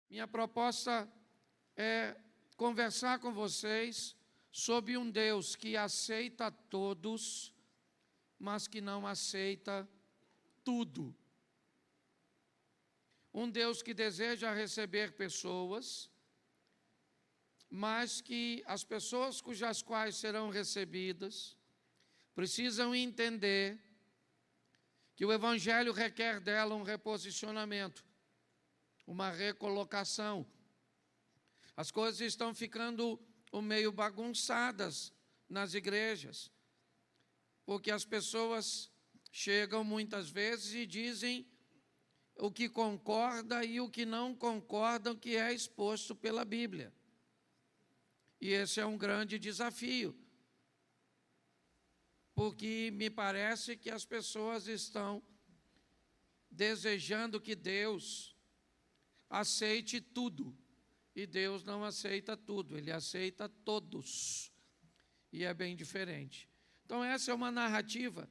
Minha proposta é conversar com vocês sobre um Deus que aceita todos, mas que não aceita tudo. Um Deus que deseja receber pessoas, mas que as pessoas cujas quais serão recebidas precisam entender que o Evangelho requer dela um reposicionamento, uma recolocação. As coisas estão ficando meio bagunçadas nas igrejas, porque as pessoas chegam muitas vezes e dizem o que concorda e o que não concorda, o que é exposto pela Bíblia. E esse é um grande desafio, porque me parece que as pessoas estão desejando que Deus aceite tudo, e Deus não aceita tudo, Ele aceita todos, e é bem diferente. Então essa é uma narrativa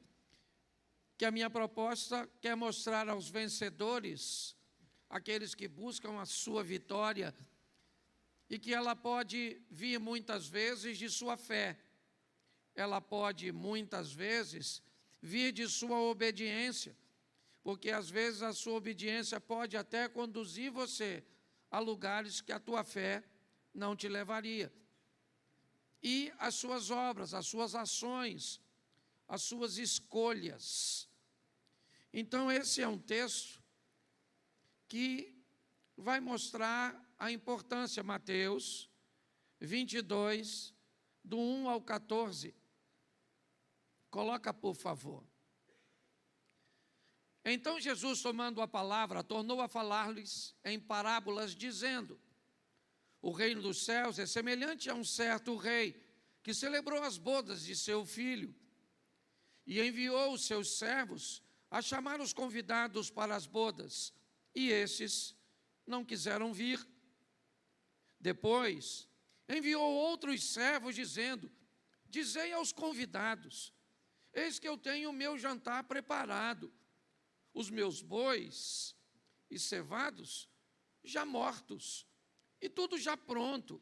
que a minha proposta quer mostrar aos vencedores, aqueles que buscam a sua vitória, e que ela pode vir muitas vezes de sua fé, ela pode muitas vezes vir de sua obediência, porque às vezes a sua obediência pode até conduzir você a lugares que a tua fé não te levaria. E as suas obras, as suas ações, as suas escolhas. Então esse é um texto que vai mostrar a importância, Mateus 22, do 1 ao 14. Coloca, por favor. Então Jesus, tomando a palavra, tornou a falar-lhes em parábolas, dizendo: o reino dos céus é semelhante a um certo rei, que celebrou as bodas de seu filho, e enviou os seus servos a chamar os convidados para as bodas, e esses não quiseram vir. Depois enviou outros servos, dizendo: dizei aos convidados, eis que eu tenho o meu jantar preparado, os meus bois e cevados já mortos, e tudo já pronto,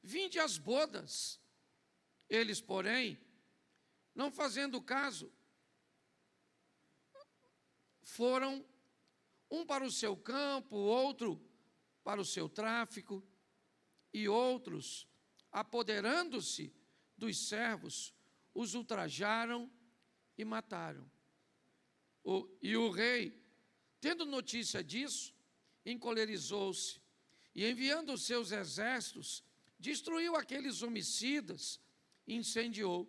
vinde às bodas. Eles, porém, não fazendo caso, foram um para o seu campo, outro para o seu tráfico, e outros, apoderando-se dos servos, os ultrajaram e mataram. E o rei, tendo notícia disso, encolerizou-se e, enviando os seus exércitos, destruiu aqueles homicidas e incendiou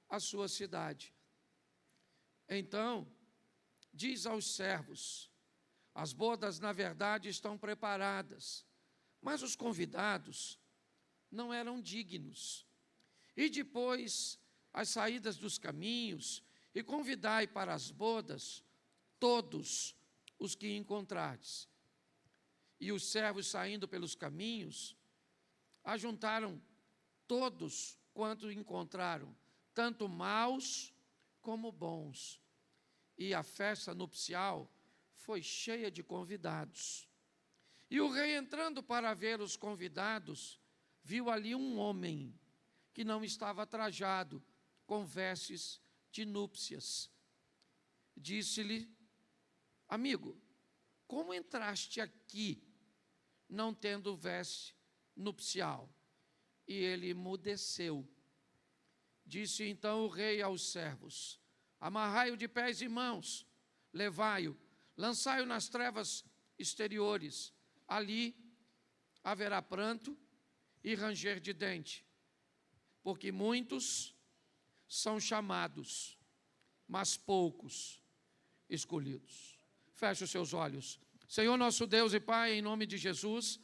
a sua cidade. Então, diz aos servos: as bodas, na verdade, estão preparadas, mas os convidados não eram dignos. E depois, as saídas dos caminhos, e convidai para as bodas todos os que encontrardes. E os servos, saindo pelos caminhos, ajuntaram todos quanto encontraram, tanto maus como bons. E a festa nupcial foi cheia de convidados. E o rei, entrando para ver os convidados, viu ali um homem que não estava trajado com vestes de núpcias. Disse-lhe: amigo, como entraste aqui, não tendo veste nupcial? E ele emudeceu. Disse então o rei aos servos: amarrai-o de pés e mãos, levai-o, lançai-o nas trevas exteriores, ali haverá pranto e ranger de dente, porque muitos são chamados, mas poucos escolhidos. Feche os seus olhos. Senhor nosso Deus e Pai, em nome de Jesus,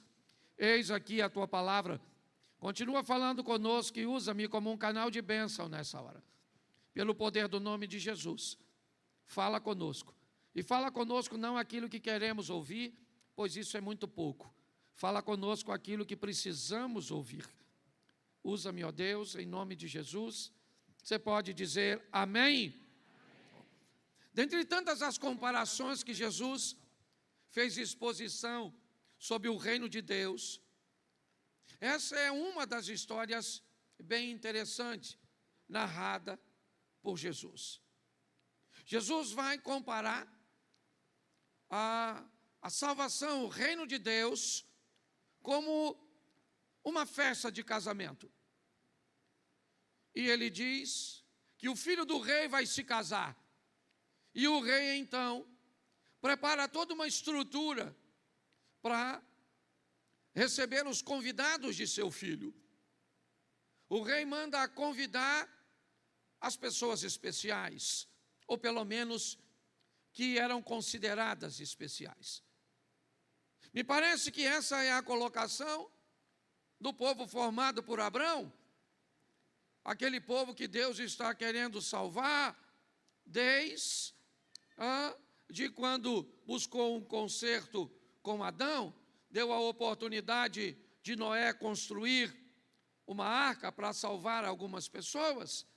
eis aqui a Tua palavra. Continua falando conosco e usa-me como um canal de bênção nessa hora. Pelo poder do nome de Jesus, fala conosco. E fala conosco não aquilo que queremos ouvir, pois isso é muito pouco. Fala conosco aquilo que precisamos ouvir. Usa-me, ó Deus, em nome de Jesus. Você pode dizer amém? Dentre tantas as comparações que Jesus fez exposição sobre o reino de Deus. Essa é uma das histórias bem interessantes, narrada por Jesus. Jesus vai comparar a salvação, o reino de Deus, como uma festa de casamento. E ele diz que o filho do rei vai se casar. E o rei, então, prepara toda uma estrutura para receber os convidados de seu filho. O rei manda convidar as pessoas especiais, ou pelo menos que eram consideradas especiais. Me parece que essa é a colocação do povo formado por Abrão, aquele povo que Deus está querendo salvar desde de quando buscou um concerto com Adão, deu a oportunidade de Noé construir uma arca para salvar algumas pessoas.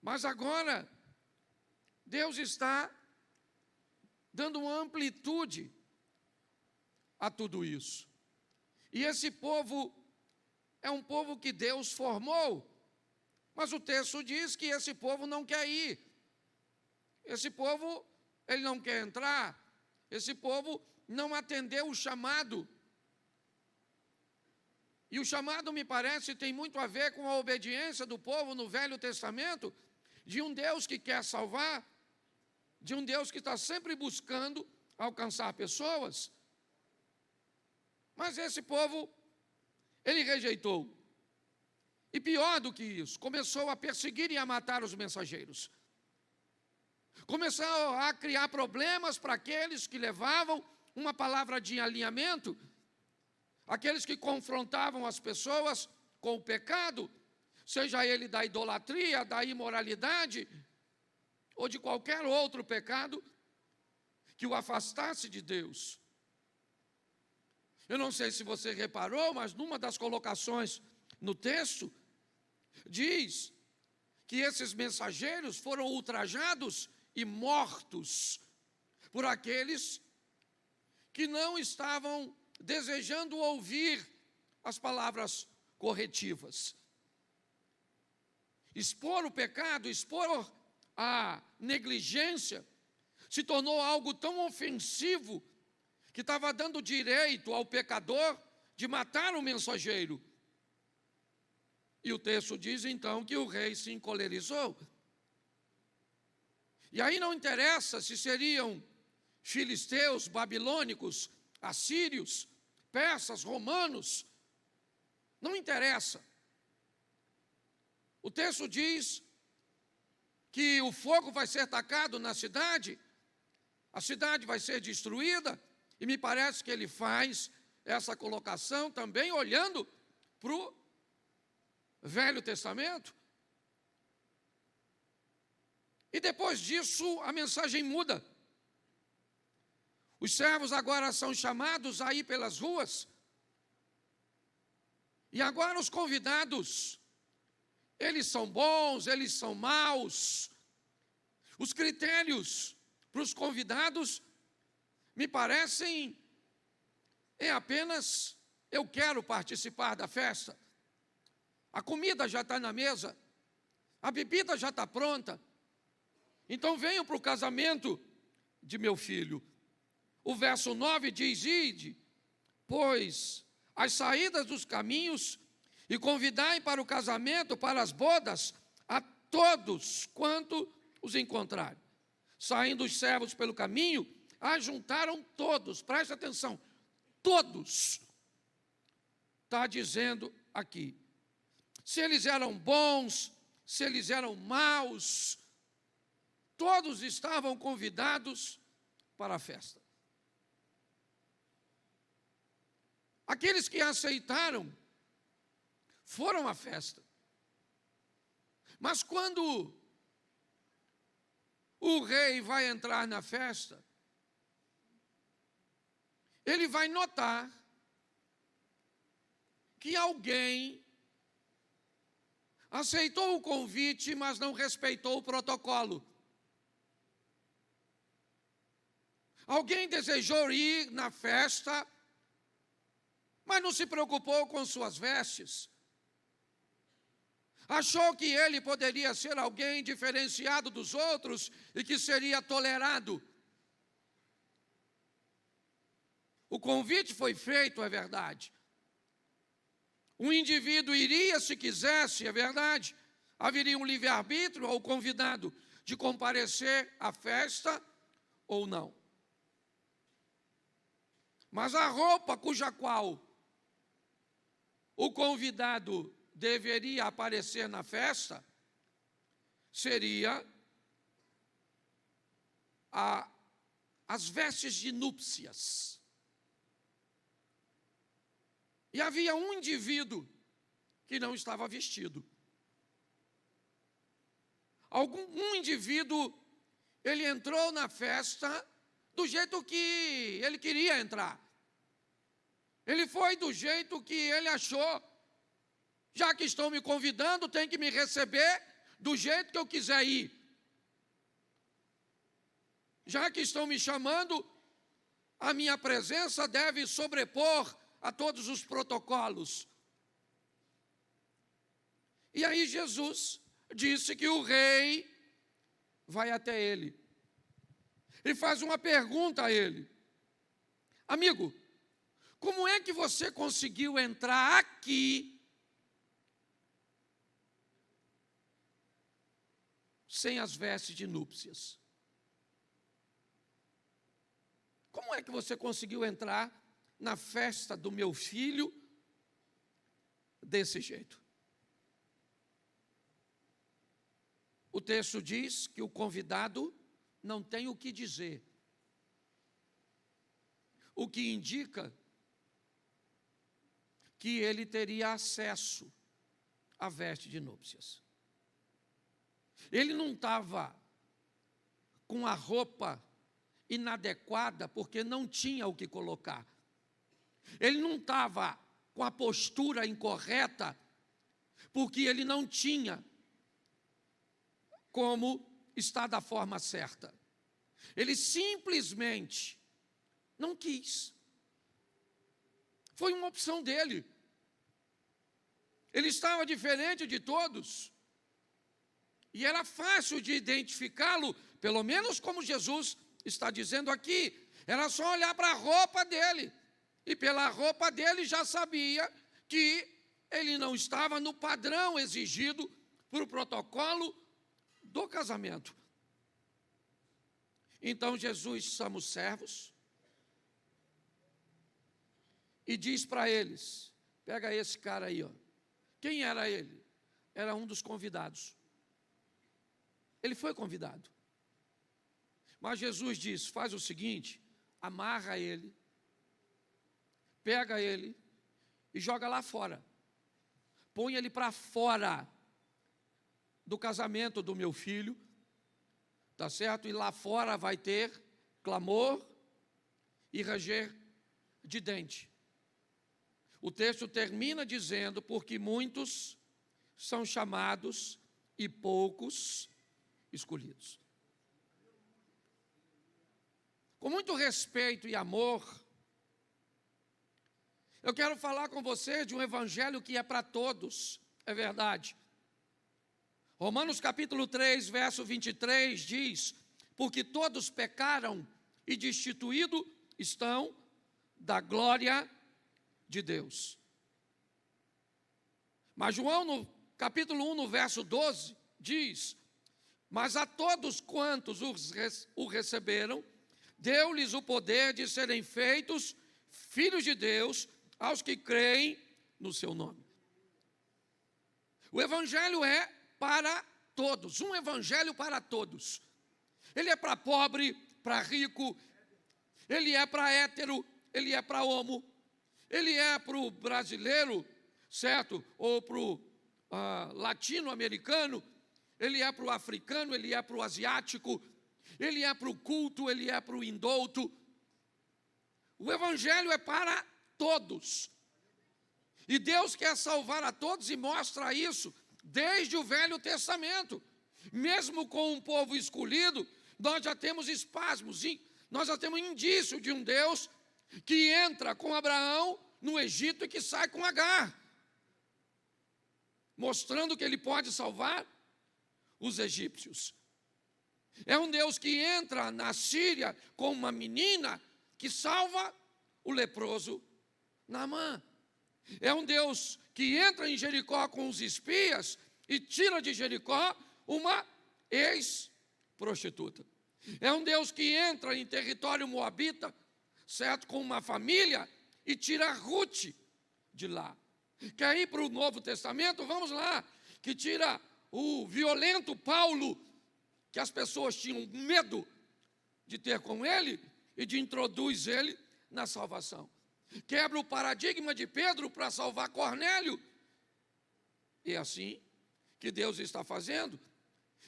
Mas agora, Deus está dando uma amplitude a tudo isso. E esse povo é um povo que Deus formou, mas o texto diz que esse povo não quer ir. Esse povo, ele não quer entrar. Esse povo não atendeu o chamado. E o chamado, me parece, tem muito a ver com a obediência do povo no Velho Testamento, de um Deus que quer salvar, de um Deus que está sempre buscando alcançar pessoas. Mas esse povo, ele rejeitou. E pior do que isso, começou a perseguir e a matar os mensageiros. Começou a criar problemas para aqueles que levavam uma palavra de alinhamento, aqueles que confrontavam as pessoas com o pecado, seja ele da idolatria, da imoralidade, ou de qualquer outro pecado que o afastasse de Deus. Eu não sei se você reparou, mas numa das colocações no texto, diz que esses mensageiros foram ultrajados e mortos por aqueles que não estavam desejando ouvir as palavras corretivas. Expor o pecado, expor a negligência, se tornou algo tão ofensivo que estava dando direito ao pecador de matar o mensageiro. E o texto diz então que o rei se encolerizou. E aí não interessa se seriam filisteus, babilônicos, assírios, persas, romanos, não interessa. O texto diz que o fogo vai ser tacado na cidade, a cidade vai ser destruída, e me parece que ele faz essa colocação também olhando para o Velho Testamento. E depois disso, a mensagem muda. Os servos agora são chamados a ir pelas ruas. E agora os convidados, eles são bons, eles são maus. Os critérios para os convidados, me parecem, é apenas, eu quero participar da festa. A comida já está na mesa, a bebida já está pronta. Então venham para o casamento de meu filho. O verso 9 diz: ide, pois, as saídas dos caminhos, e convidai para o casamento, para as bodas, a todos quanto os encontrarem. Saindo os servos pelo caminho, ajuntaram todos, preste atenção, todos. Está dizendo aqui, se eles eram bons, se eles eram maus, todos estavam convidados para a festa. Aqueles que aceitaram foram à festa. Mas quando o rei vai entrar na festa, ele vai notar que alguém aceitou o convite, mas não respeitou o protocolo. Alguém desejou ir na festa, mas não se preocupou com suas vestes. Achou que ele poderia ser alguém diferenciado dos outros e que seria tolerado. O convite foi feito, é verdade. O indivíduo iria se quisesse, é verdade. Haveria um livre-arbítrio ao convidado de comparecer à festa ou não. Mas a roupa cuja qual o convidado deveria aparecer na festa seria as vestes de núpcias. E havia um indivíduo que não estava vestido. Um indivíduo, ele entrou na festa do jeito que ele queria entrar. Ele foi do jeito que ele achou. Já que estão me convidando, tem que me receber do jeito que eu quiser ir. Já que estão me chamando, a minha presença deve sobrepor a todos os protocolos. E aí Jesus disse que o rei vai até ele. Ele faz uma pergunta a ele: amigo, como é que você conseguiu entrar aqui sem as vestes de núpcias? Como é que você conseguiu entrar na festa do meu filho desse jeito? O texto diz que o convidado não tem o que dizer, o que indica que ele teria acesso à veste de núpcias. Ele não estava com a roupa inadequada porque não tinha o que colocar. Ele não estava com a postura incorreta porque ele não tinha como estar da forma certa. Ele simplesmente não quis. Foi uma opção dele. Ele estava diferente de todos. E era fácil de identificá-lo, pelo menos como Jesus está dizendo aqui. Era só olhar para a roupa dele. E pela roupa dele já sabia que ele não estava no padrão exigido por protocolo do casamento. Então Jesus chama os servos e diz para eles: pega esse cara aí, ó. Quem era ele? Era um dos convidados. Ele foi convidado. Mas Jesus diz: faz o seguinte, amarra ele, pega ele e joga lá fora. Põe ele para fora do casamento do meu filho, tá certo? E lá fora vai ter clamor e ranger de dente. O texto termina dizendo: porque muitos são chamados e poucos escolhidos. Com muito respeito e amor, eu quero falar com você de um evangelho que é para todos, é verdade. Romanos capítulo 3, verso 23 diz: porque todos pecaram e destituídos estão da glória de Deus. Mas João, no capítulo 1, no verso 12, diz: mas a todos quantos o receberam, deu-lhes o poder de serem feitos filhos de Deus, aos que creem no seu nome. O evangelho é para todos, um evangelho para todos. Ele é para pobre, para rico, ele é para hétero, ele é para homo, ele é para o brasileiro, certo? Ou para o latino-americano, ele é para o africano, ele é para o asiático, ele é para o culto, ele é para o indouto. O evangelho é para todos. E Deus quer salvar a todos e mostra isso desde o Velho Testamento. Mesmo com um povo escolhido, nós já temos espasmos, Nós já temos indício de um Deus que entra com Abraão no Egito e que sai com Agar, mostrando que ele pode salvar os egípcios. É um Deus que entra na Síria com uma menina que salva o leproso Naamã. É um Deus que entra em Jericó com os espias e tira de Jericó uma ex-prostituta. É um Deus que entra em território moabita, certo, com uma família e tira Ruth de lá. Quer ir para o Novo Testamento? Vamos lá, que tira o violento Paulo, que as pessoas tinham medo de ter com ele, e de introduz ele na salvação. Quebra o paradigma de Pedro para salvar Cornélio. E é assim que Deus está fazendo.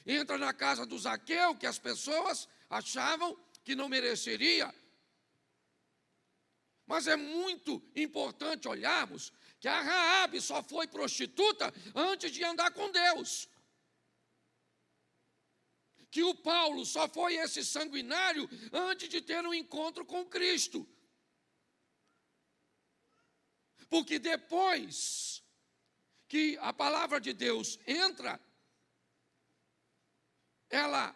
Entra na casa do Zaqueu, que as pessoas achavam que não mereceria. Mas é muito importante olharmos que a Raabe só foi prostituta antes de andar com Deus. Que o Paulo só foi esse sanguinário antes de ter um encontro com Cristo. Porque depois que a palavra de Deus entra, ela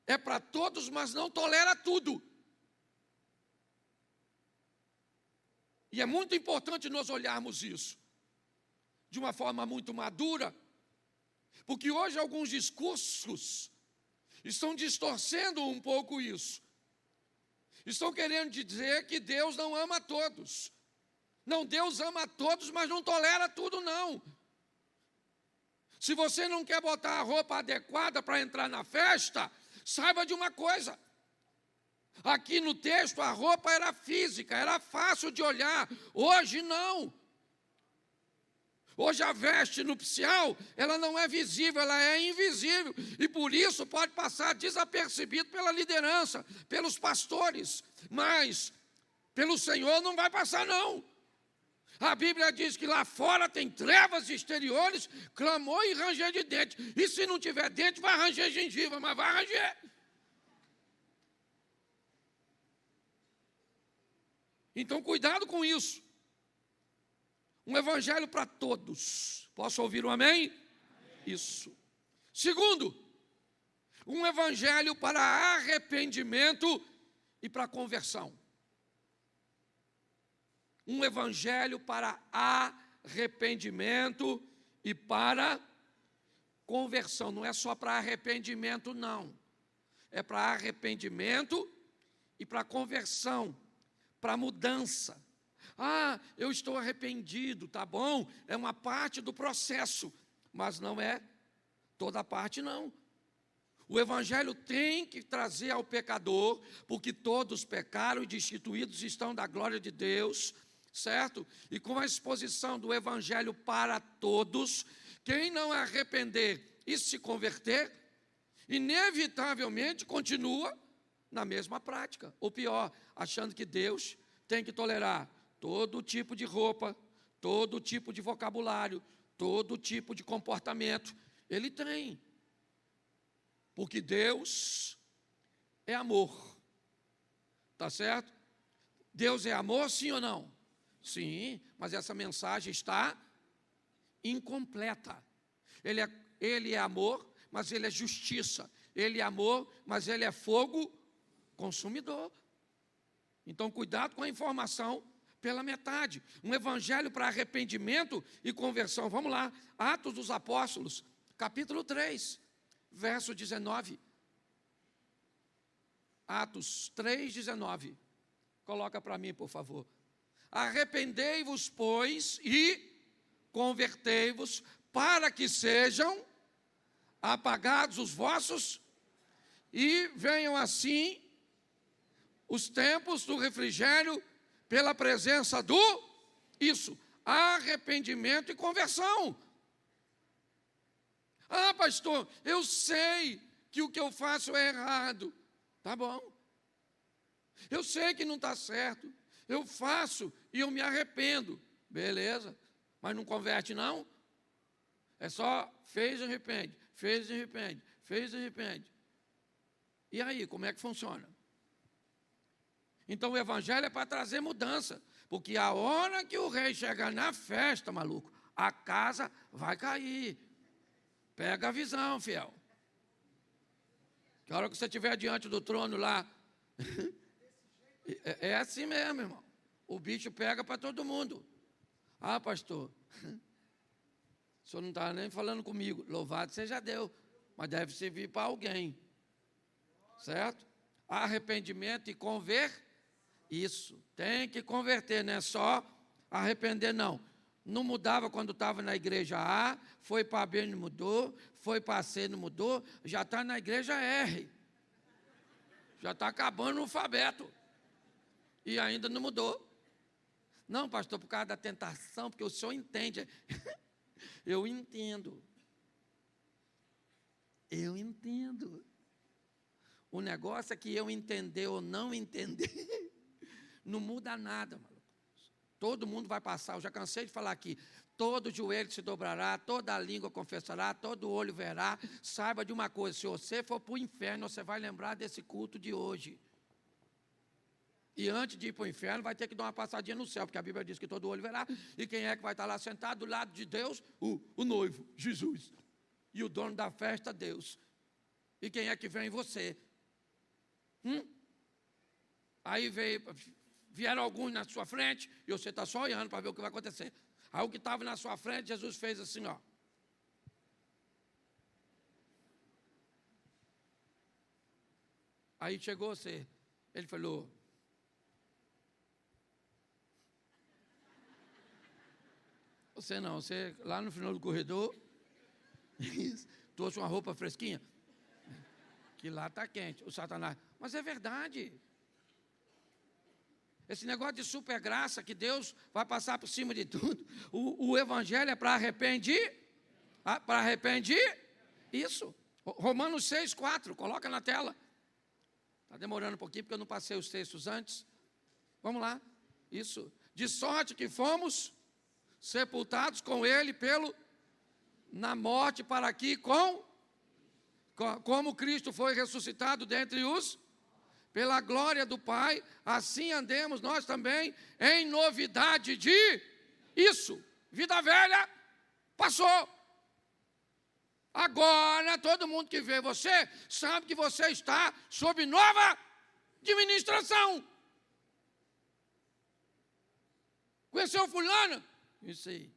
é para todos, mas não tolera tudo. E é muito importante nós olharmos isso de uma forma muito madura, porque hoje alguns discursos estão distorcendo um pouco isso. Estão querendo dizer que Deus não ama a todos. Não, Deus ama a todos, mas não tolera tudo, não. Se você não quer botar a roupa adequada para entrar na festa, saiba de uma coisa. Aqui no texto a roupa era física, era fácil de olhar. Hoje não. Hoje a veste nupcial, ela não é visível, ela é invisível. E por isso pode passar desapercebido pela liderança, pelos pastores. Mas pelo Senhor não vai passar, não. A Bíblia diz que lá fora tem trevas exteriores, clamor e ranger de dente. E se não tiver dente, vai ranger gengiva, mas vai ranger. Então, cuidado com isso. Um evangelho para todos. Posso ouvir um amém? Isso. Segundo, um evangelho para arrependimento e para conversão. Um evangelho para arrependimento e para conversão. Não é só para arrependimento, não. É para arrependimento e para conversão, para mudança. Ah, eu estou arrependido, tá bom? É uma parte do processo, mas não é toda a parte, não. O evangelho tem que trazer ao pecador, porque todos pecaram e destituídos estão da glória de Deus, certo? E com a exposição do evangelho para todos, quem não arrepender e se converter, inevitavelmente continua na mesma prática, ou pior, achando que Deus tem que tolerar todo tipo de roupa, todo tipo de vocabulário, todo tipo de comportamento. Ele tem. Porque Deus é amor. Tá certo? Deus é amor, sim ou não? Sim, mas essa mensagem está incompleta. Ele é amor, mas ele é justiça. Ele é amor, mas ele é fogo consumidor. Então, cuidado com a informação pela metade. Um evangelho para arrependimento e conversão. Vamos lá, Atos dos Apóstolos, capítulo 3, verso 19. Atos 3, 19. Coloca para mim, por favor. Arrependei-vos, pois, e convertei-vos, para que sejam apagados os vossos, e venham assim os tempos do refrigério, pela presença do, isso, arrependimento e conversão. Ah, pastor, eu sei que o que eu faço é errado. Tá bom. Eu sei que não está certo. Eu faço e eu me arrependo. Beleza. Mas não converte, não? É só fez e arrepende, fez e arrepende, fez e arrepende. E aí, como é que funciona? Então o evangelho é para trazer mudança. Porque a hora que o rei chegar na festa, maluco, a casa vai cair. Pega a visão, fiel. Que a hora que você estiver diante do trono lá, é assim mesmo, irmão. O bicho pega para todo mundo. Ah, pastor, o senhor não está nem falando comigo. Louvado seja Deus, mas deve servir para alguém. Certo? Arrependimento e isso, tem que converter, não é só arrepender, não. Não mudava quando estava na igreja A, foi para B, não mudou, foi para C, não mudou, já está na igreja R. Já está acabando o alfabeto. E ainda não mudou. Não, pastor, por causa da tentação, porque o senhor entende. Eu entendo. Eu entendo. O negócio é que eu entender ou não entender, não muda nada, maluco. Todo mundo vai passar, eu já cansei de falar aqui. Todo joelho se dobrará, toda língua confessará, todo olho verá. Saiba de uma coisa, se você for para o inferno, você vai lembrar desse culto de hoje. E antes de ir para o inferno, vai ter que dar uma passadinha no céu, porque a Bíblia diz que todo olho verá. E quem é que vai estar lá sentado do lado de Deus? O noivo, Jesus. E o dono da festa, Deus. E quem é que vem? Você. Aí vieram alguns na sua frente, e você está só olhando para ver o que vai acontecer. Aí o que estava na sua frente, Jesus fez assim, ó. Aí chegou você. Ele falou: você não, você lá no final do corredor, trouxe uma roupa fresquinha, que lá está quente, o Satanás. Mas é verdade. Esse negócio de super graça, que Deus vai passar por cima de tudo. O evangelho é para arrepender. Para arrepender, isso. Romanos 6,4, coloca na tela. Está demorando um pouquinho, porque eu não passei os textos antes. Vamos lá, isso. De sorte que fomos sepultados com ele na morte, para que como Cristo foi ressuscitado dentre os, pela glória do Pai, assim andemos nós também em novidade de isso. Vida velha passou. Agora todo mundo que vê você sabe que você está sob nova administração. Conheceu fulano? Isso aí.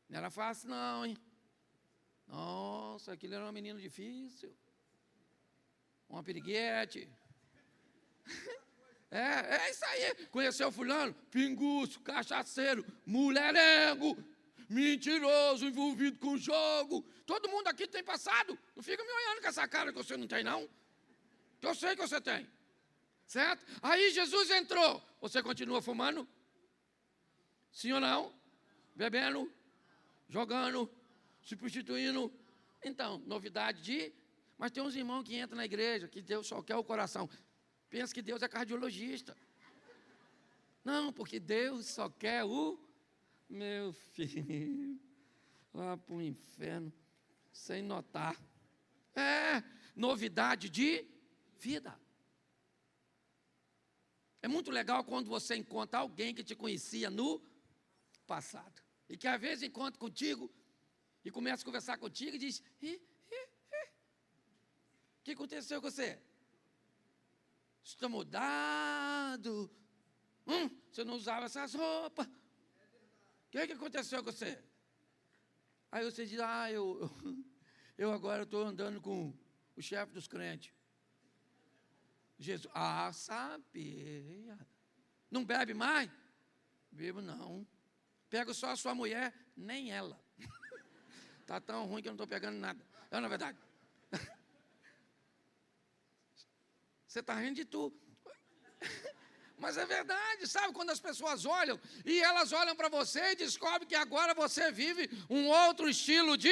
Não era fácil não, hein? Nossa, aquilo era um menino difícil. Uma piriguete. É isso aí. Conheceu fulano? Pinguço, cachaceiro, mulherengo, mentiroso, envolvido com jogo. Todo mundo aqui tem passado. Não fica me olhando com essa cara que você não tem, não. Que eu sei que você tem. Certo? Aí Jesus entrou. Você continua fumando? Sim ou não? Bebendo? Jogando? Se prostituindo? Então, novidade de... Mas tem uns irmãos que entram na igreja, que Deus só quer o coração. Pensa que Deus é cardiologista. Não, porque Deus só quer o meu filho. Lá para o inferno, sem notar. Novidade de vida. É muito legal quando você encontra alguém que te conhecia no passado. E que às vezes encontra contigo e começa a conversar contigo e diz: o que aconteceu com você? Você está mudado. Você não usava essas roupas. O que aconteceu com você? Aí você diz: eu agora estou andando com o chefe dos crentes. Jesus: sabia. Não bebe mais? Bebo não. Pego só a sua mulher, nem ela. Está tão ruim que eu não estou pegando nada. É na verdade. Você está rindo de tu. Mas é verdade, sabe? Quando as pessoas olham, e elas olham para você e descobrem que agora você vive um outro estilo de...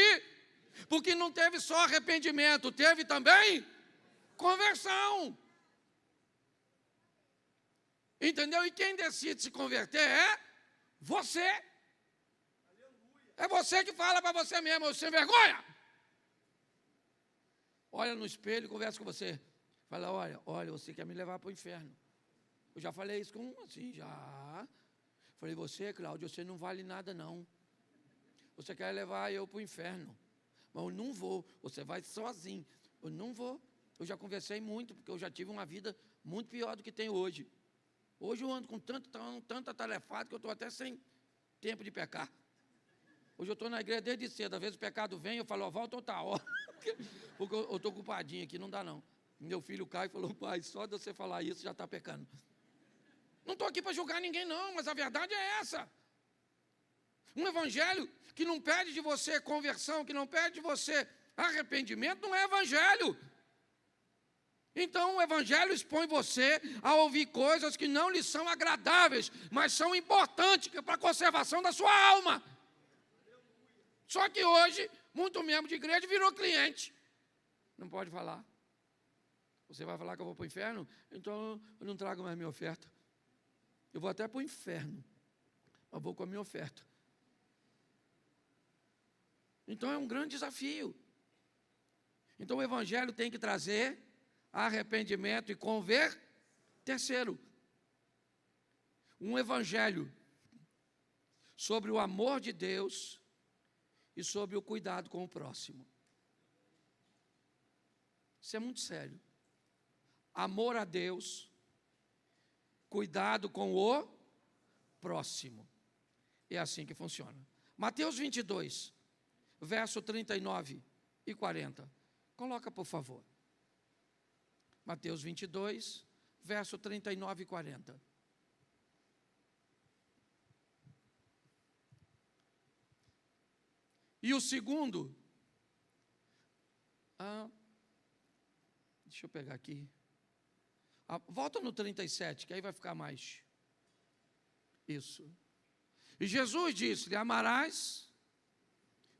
Porque não teve só arrependimento, teve também conversão. Entendeu? E quem decide se converter é você. É você que fala para você mesmo: eu sem vergonha. Olha no espelho e conversa com você. Fala: olha, você quer me levar para o inferno. Eu já falei isso com assim, já. Falei, você, Cláudio, você não vale nada não. Você quer levar eu para o inferno. Mas eu não vou, você vai sozinho. Eu não vou. Eu já conversei muito, porque eu já tive uma vida muito pior do que tenho hoje. Hoje eu ando com tanto atarefado que eu estou até sem tempo de pecar. Hoje eu estou na igreja desde cedo. Às vezes o pecado vem, eu falo, volta outra hora. Porque eu estou ocupadinho aqui, não dá não. Meu filho Caio falou, pai, só de você falar isso já está pecando. Não estou aqui para julgar ninguém não, mas a verdade é essa. Um evangelho que não pede de você conversão, que não pede de você arrependimento, não é evangelho. Então o evangelho expõe você a ouvir coisas que não lhe são agradáveis, mas são importantes para a conservação da sua alma. Só que hoje, muito membro de igreja virou cliente. Não pode falar. Você vai falar que eu vou para o inferno? Então eu não trago mais minha oferta. Eu vou até para o inferno, mas vou com a minha oferta. Então é um grande desafio. Então o evangelho tem que trazer arrependimento e converter. Terceiro, um evangelho sobre o amor de Deus e sobre o cuidado com o próximo. Isso é muito sério. Amor a Deus, cuidado com o próximo. É assim que funciona. Mateus 22, verso 39 e 40. Coloca, por favor. Mateus 22, verso 39 e 40. E o segundo, deixa eu pegar aqui. Volta no 37, que aí vai ficar mais. Isso. E Jesus disse-lhe, amarás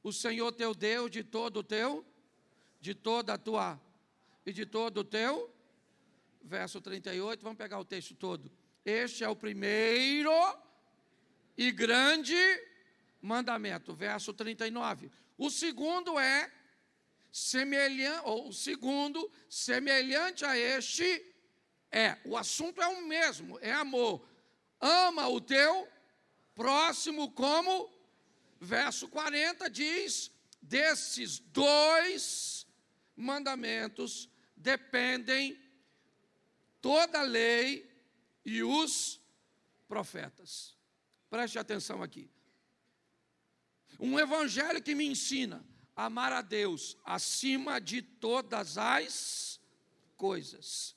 o Senhor teu Deus de todo o teu, de toda a tua, e de todo o teu, verso 38, vamos pegar o texto todo. Este é o primeiro e grande mandamento, verso 39. O segundo é semelhante a este o assunto é o mesmo, é amor. Ama o teu próximo como, verso 40 diz, desses dois mandamentos dependem toda a lei e os profetas. Preste atenção aqui. Um evangelho que me ensina a amar a Deus acima de todas as coisas.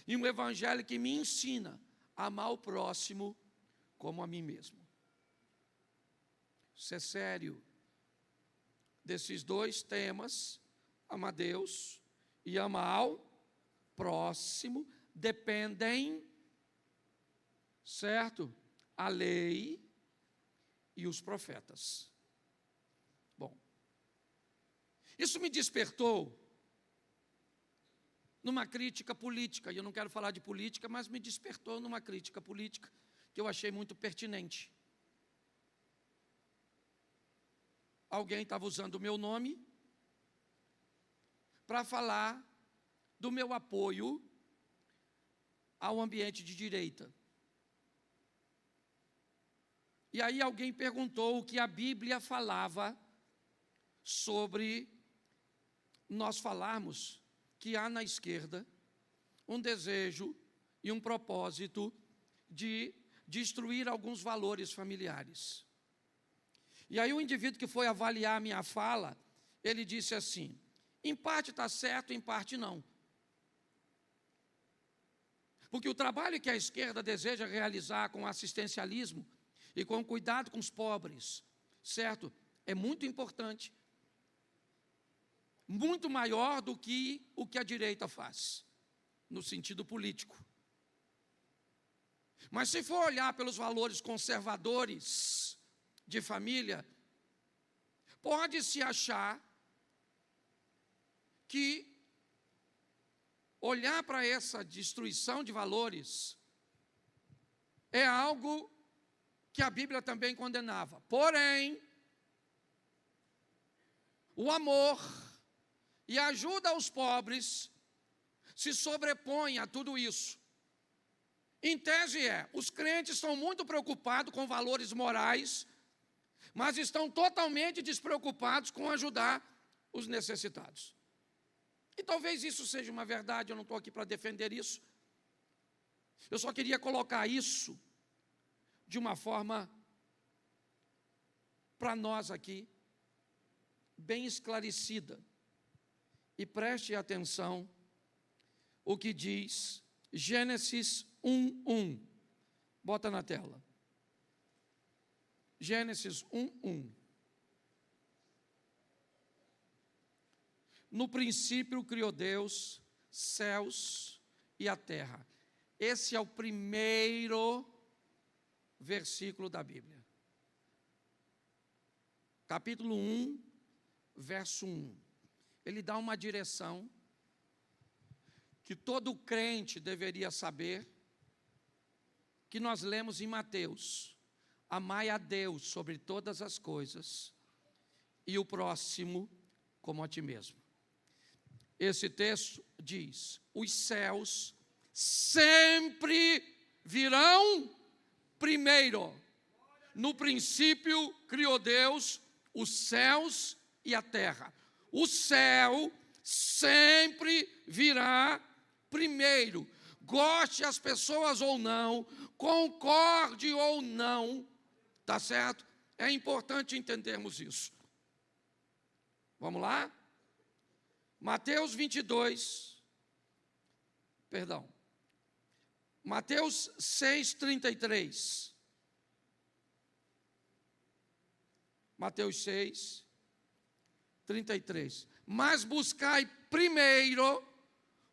E um evangelho que me ensina a amar o próximo como a mim mesmo. Isso é sério. Desses dois temas, ama a Deus e ama ao próximo, dependem, certo? A lei e os profetas. Bom, isso me despertou numa crítica política, e eu não quero falar de política, mas me despertou numa crítica política que eu achei muito pertinente. Alguém estava usando o meu nome para falar do meu apoio ao ambiente de direita. E aí alguém perguntou o que a Bíblia falava sobre nós falarmos que há na esquerda um desejo e um propósito de destruir alguns valores familiares. E aí o indivíduo que foi avaliar a minha fala, ele disse assim, em parte está certo, em parte não. Porque o trabalho que a esquerda deseja realizar com assistencialismo e com cuidado com os pobres, certo? É muito importante. Muito maior do que o que a direita faz, no sentido político. Mas se for olhar pelos valores conservadores de família, pode-se achar que olhar para essa destruição de valores é algo que a Bíblia também condenava. Porém, o amor e a ajuda aos pobres se sobrepõe a tudo isso. Em tese os crentes estão muito preocupados com valores morais, mas estão totalmente despreocupados com ajudar os necessitados. E talvez isso seja uma verdade, eu não estou aqui para defender isso. Eu só queria colocar isso de uma forma para nós aqui, bem esclarecida. E preste atenção o que diz Gênesis 1:1. Bota na tela. Gênesis 1:1. No princípio criou Deus céus e a terra. Esse é o primeiro versículo da Bíblia. Capítulo 1, verso 1. Ele dá uma direção que todo crente deveria saber, que nós lemos em Mateus: amai a Deus sobre todas as coisas e o próximo como a ti mesmo. Esse texto diz: os céus sempre virão primeiro. No princípio criou Deus os céus e a terra. O céu sempre virá primeiro. Goste as pessoas ou não, concorde ou não, tá certo? É importante entendermos isso. Vamos lá? Mateus 6:33. Mateus 6:33. Mas buscai primeiro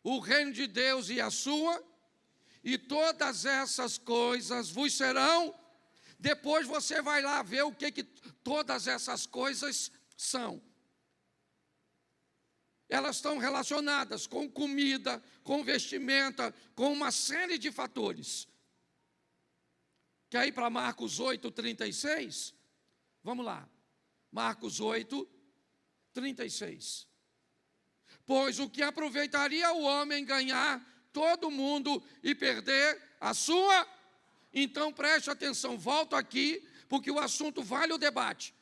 o reino de Deus e a sua, e todas essas coisas vos serão. Depois você vai lá ver o que todas essas coisas são. Elas estão relacionadas com comida, com vestimenta, com uma série de fatores. Quer ir para Marcos 8:36? Vamos lá. Marcos 8:36. Pois o que aproveitaria o homem ganhar todo mundo e perder a sua? Então preste atenção, volto aqui, porque o assunto vale o debate.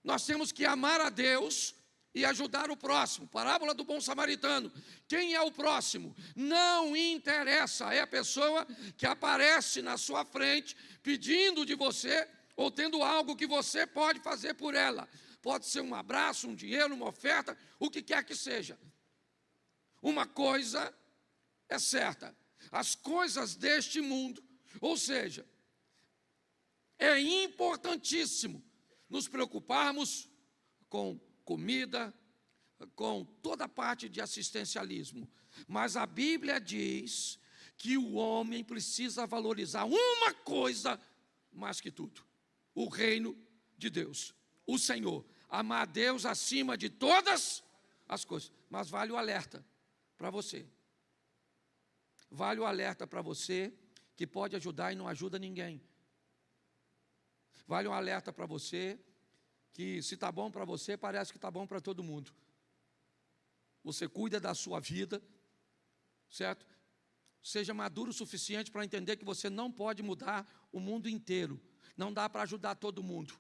Nós temos que amar a Deus e ajudar o próximo. Parábola do bom samaritano. Quem é o próximo? Não interessa, é a pessoa que aparece na sua frente pedindo de você ou tendo algo que você pode fazer por ela. Pode ser um abraço, um dinheiro, uma oferta, o que quer que seja. Uma coisa é certa: as coisas deste mundo, ou seja, é importantíssimo nos preocuparmos com comida, com toda a parte de assistencialismo. Mas a Bíblia diz que o homem precisa valorizar uma coisa mais que tudo: o reino de Deus, o Senhor. Amar a Deus acima de todas as coisas. Mas vale o alerta para você. Vale o alerta para você que pode ajudar e não ajuda ninguém. Vale um alerta para você que, se está bom para você, parece que está bom para todo mundo. Você cuida da sua vida, certo? Seja maduro o suficiente para entender que você não pode mudar o mundo inteiro. Não dá para ajudar todo mundo.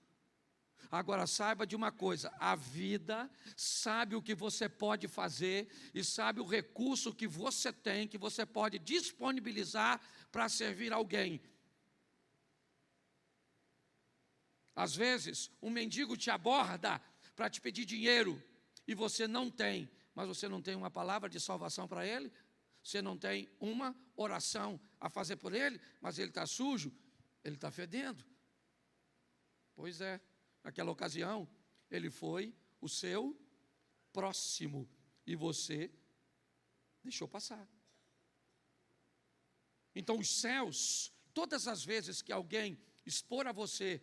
Agora saiba de uma coisa: a vida sabe o que você pode fazer e sabe o recurso que você tem, que você pode disponibilizar para servir alguém. Às vezes, um mendigo te aborda para te pedir dinheiro e você não tem, mas você não tem uma palavra de salvação para ele, você não tem uma oração a fazer por ele, mas ele está sujo, ele está fedendo. Pois é, naquela ocasião, ele foi o seu próximo e você deixou passar. Então, os céus, todas as vezes que alguém expor a você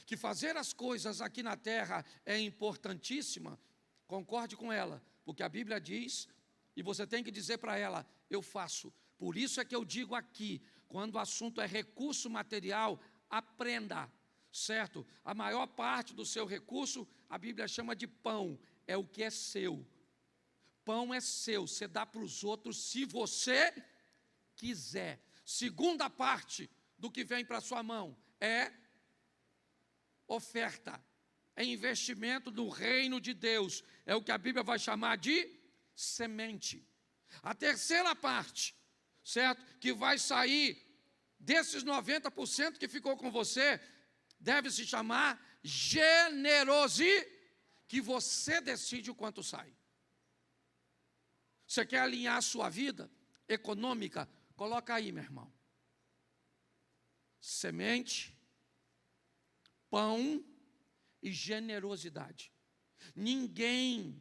que fazer as coisas aqui na terra é importantíssima, concorde com ela, porque a Bíblia diz, e você tem que dizer para ela: eu faço. Por isso é que eu digo aqui, quando o assunto é recurso material, aprenda, certo? A maior parte do seu recurso, a Bíblia chama de pão, é o que é seu. Pão é seu, você dá para os outros se você quiser. Segunda parte do que vem para a sua mão é oferta, é investimento no reino de Deus. É o que a Bíblia vai chamar de semente. A terceira parte, certo? Que vai sair desses 90% que ficou com você, deve se chamar generosidade, que você decide o quanto sai. Você quer alinhar a sua vida econômica? Coloca aí, meu irmão. Semente, pão e generosidade. Ninguém,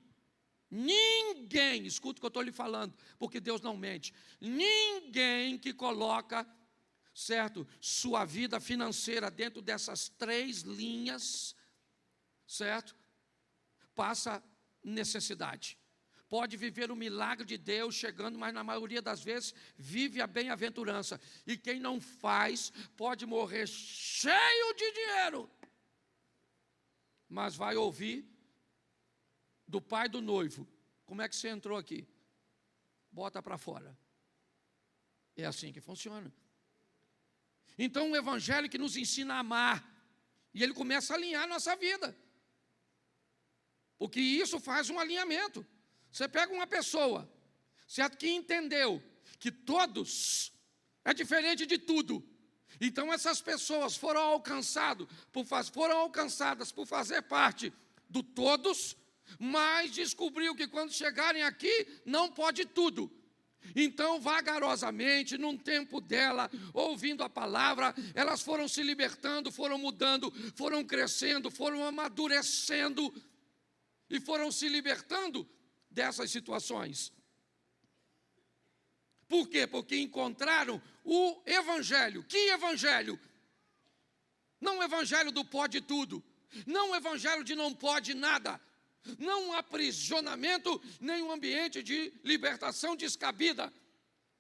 escuta o que eu estou lhe falando, porque Deus não mente. Ninguém que coloca, certo, sua vida financeira dentro dessas 3 linhas, certo, passa necessidade. Pode viver o milagre de Deus chegando, mas na maioria das vezes vive a bem-aventurança. E quem não faz pode morrer cheio de dinheiro, mas vai ouvir do pai do noivo: como é que você entrou aqui? Bota para fora. É assim que funciona. Então o evangelho que nos ensina a amar, e ele começa a alinhar a nossa vida, porque isso faz um alinhamento. Você pega uma pessoa, certo, que entendeu que todos é diferente de tudo. Então essas pessoas foram alcançadas por fazer parte do todos, mas descobriu que quando chegarem aqui não pode tudo. Então, vagarosamente, num tempo dela, ouvindo a palavra, elas foram se libertando, foram mudando, foram crescendo, foram amadurecendo e foram se libertando dessas situações. Por quê? Porque encontraram o evangelho. Que evangelho? Não o evangelho do pode tudo, não o evangelho de não pode nada, não um aprisionamento, nem um ambiente de libertação descabida,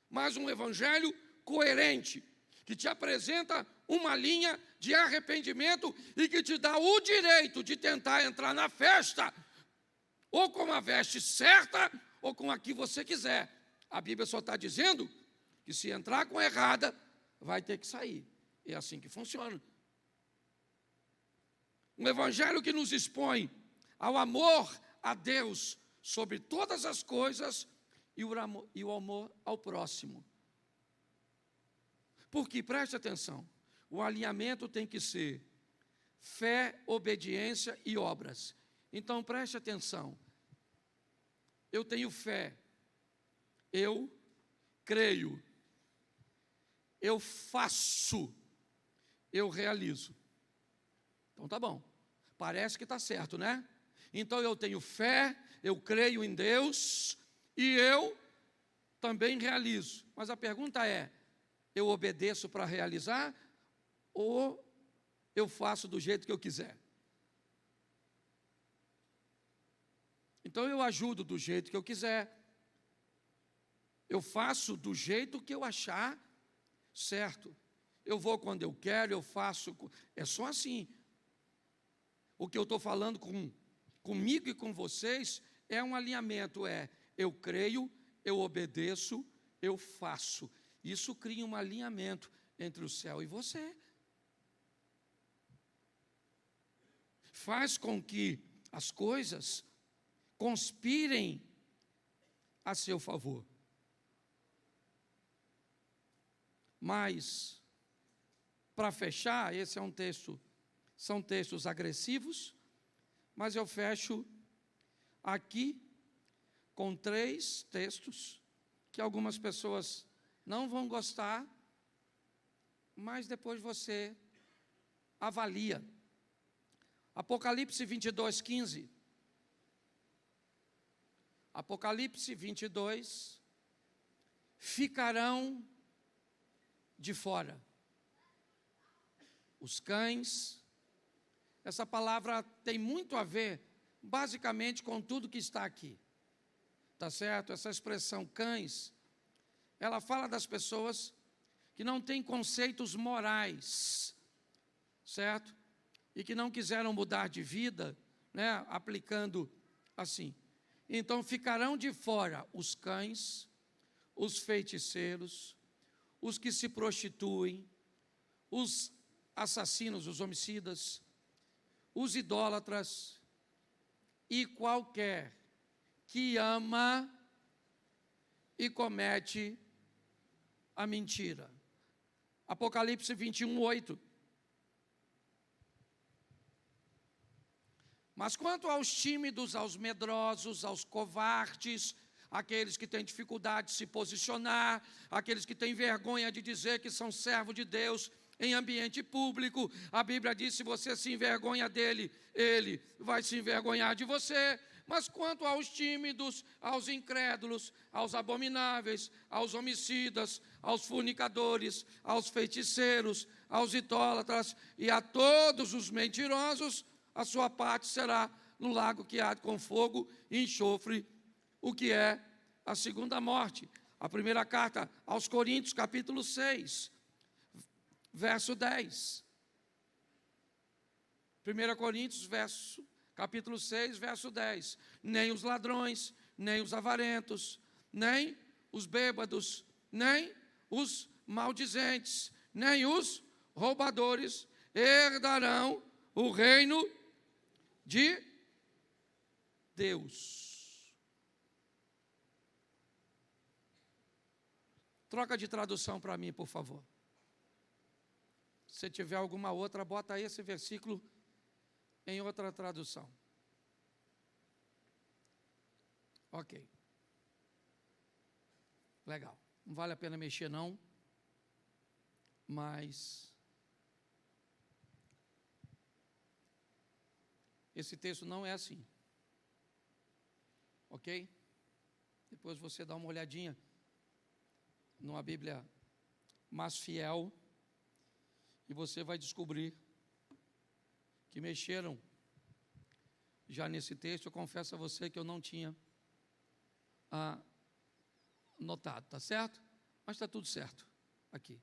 mas um evangelho coerente, que te apresenta uma linha de arrependimento e que te dá o direito de tentar entrar na festa, ou com a veste certa, ou com a que você quiser. A Bíblia só está dizendo que se entrar com a errada, vai ter que sair. É assim que funciona. Um evangelho que nos expõe ao amor a Deus sobre todas as coisas e o amor ao próximo. Porque, preste atenção, o alinhamento tem que ser fé, obediência e obras. Então, preste atenção. Eu tenho fé, eu creio, eu faço, eu realizo. Então tá bom, parece que está certo, né? Então eu tenho fé, eu creio em Deus e eu também realizo. Mas a pergunta é, eu obedeço para realizar ou eu faço do jeito que eu quiser? Então eu ajudo do jeito que eu quiser, eu faço do jeito que eu achar certo, eu vou quando eu quero, eu faço, é só assim. O que eu estou falando comigo e com vocês é um alinhamento, eu creio, eu obedeço, eu faço. Isso cria um alinhamento entre o céu e você. Faz com que as coisas conspirem a seu favor. Mas, para fechar, esse é um texto, são textos agressivos, mas eu fecho aqui com 3 textos que algumas pessoas não vão gostar, mas depois você avalia. Apocalipse 22:15. Apocalipse 22, ficarão de fora os cães. Essa palavra tem muito a ver, basicamente, com tudo que está aqui, tá certo? Essa expressão cães, ela fala das pessoas que não têm conceitos morais, certo? E que não quiseram mudar de vida, né? Aplicando assim. Então ficarão de fora os cães, os feiticeiros, os que se prostituem, os assassinos, os homicidas, os idólatras e qualquer que ama e comete a mentira. Apocalipse 21, 8. Mas quanto aos tímidos, aos medrosos, aos covardes, aqueles que têm dificuldade de se posicionar, aqueles que têm vergonha de dizer que são servos de Deus em ambiente público, a Bíblia diz: se você se envergonha dele, ele vai se envergonhar de você. Mas quanto aos tímidos, aos incrédulos, aos abomináveis, aos homicidas, aos fornicadores, aos feiticeiros, aos idólatras e a todos os mentirosos, a sua parte será no lago que arde com fogo e enxofre, o que é a segunda morte. A primeira carta aos Coríntios, capítulo 6, verso 10. 1 Coríntios, capítulo 6, verso 10. Nem os ladrões, nem os avarentos, nem os bêbados, nem os maldizentes, nem os roubadores herdarão o reino de Deus. Troca de tradução para mim, por favor. Se tiver alguma outra, bota aí esse versículo em outra tradução. Ok. Legal. Não vale a pena mexer, não. Mas esse texto não é assim. Ok? Depois você dá uma olhadinha numa Bíblia mais fiel e você vai descobrir que mexeram já nesse texto. Eu confesso a você que eu não tinha notado, tá certo? Mas está tudo certo aqui.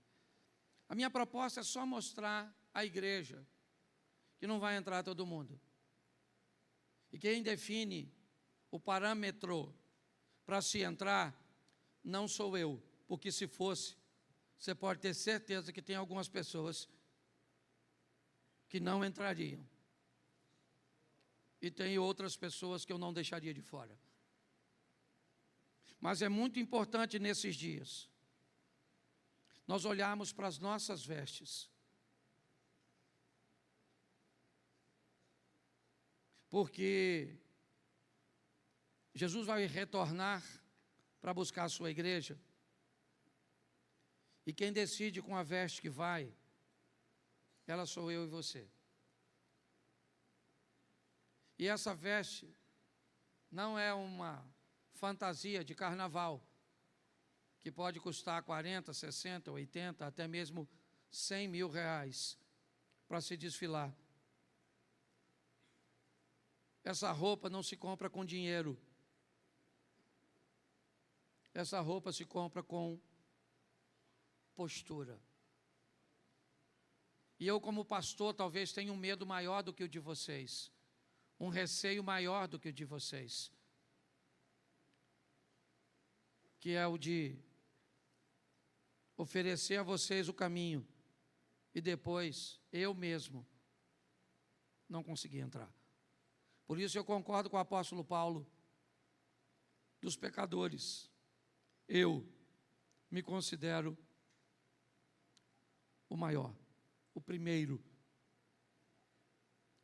A minha proposta é só mostrar à igreja que não vai entrar todo mundo. E quem define o parâmetro para se entrar não sou eu, porque se fosse, você pode ter certeza que tem algumas pessoas que não entrariam. E tem outras pessoas que eu não deixaria de fora. Mas é muito importante nesses dias nós olharmos para as nossas vestes. Porque Jesus vai retornar para buscar a sua igreja. E quem decide com a veste que vai, ela sou eu e você. E essa veste não é uma fantasia de carnaval, que pode custar 40, 60, 80, até mesmo 100 mil reais para se desfilar. Essa roupa não se compra com dinheiro. Essa roupa se compra com postura. E eu, como pastor, talvez tenha um medo maior do que o de vocês, um receio maior do que o de vocês, que é o de oferecer a vocês o caminho e depois eu mesmo não conseguir entrar. Por isso eu concordo com o apóstolo Paulo, dos pecadores. Eu me considero o maior, o primeiro.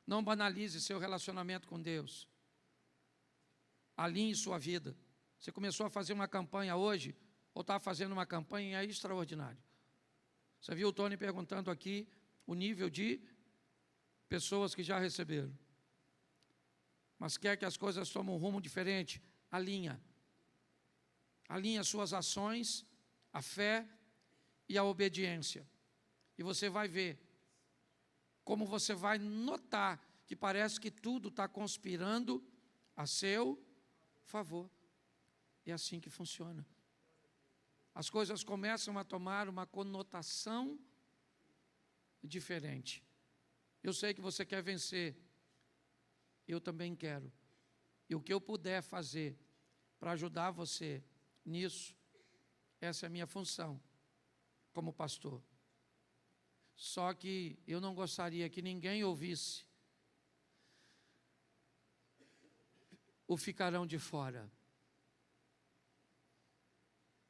Não banalize seu relacionamento com Deus. Alinhe sua vida. Você começou a fazer uma campanha hoje, ou está fazendo uma campanha extraordinária. Você viu o Tony perguntando aqui o nível de pessoas que já receberam. Mas quer que as coisas tomem um rumo diferente? Alinha. Alinha as suas ações, a fé e a obediência. E você vai ver como você vai notar que parece que tudo está conspirando a seu favor. É assim que funciona. As coisas começam a tomar uma conotação diferente. Eu sei que você quer vencer. Eu também quero. E o que eu puder fazer para ajudar você nisso, essa é a minha função. como pastor. Só que eu não gostaria que ninguém ouvisse o ficarão de fora.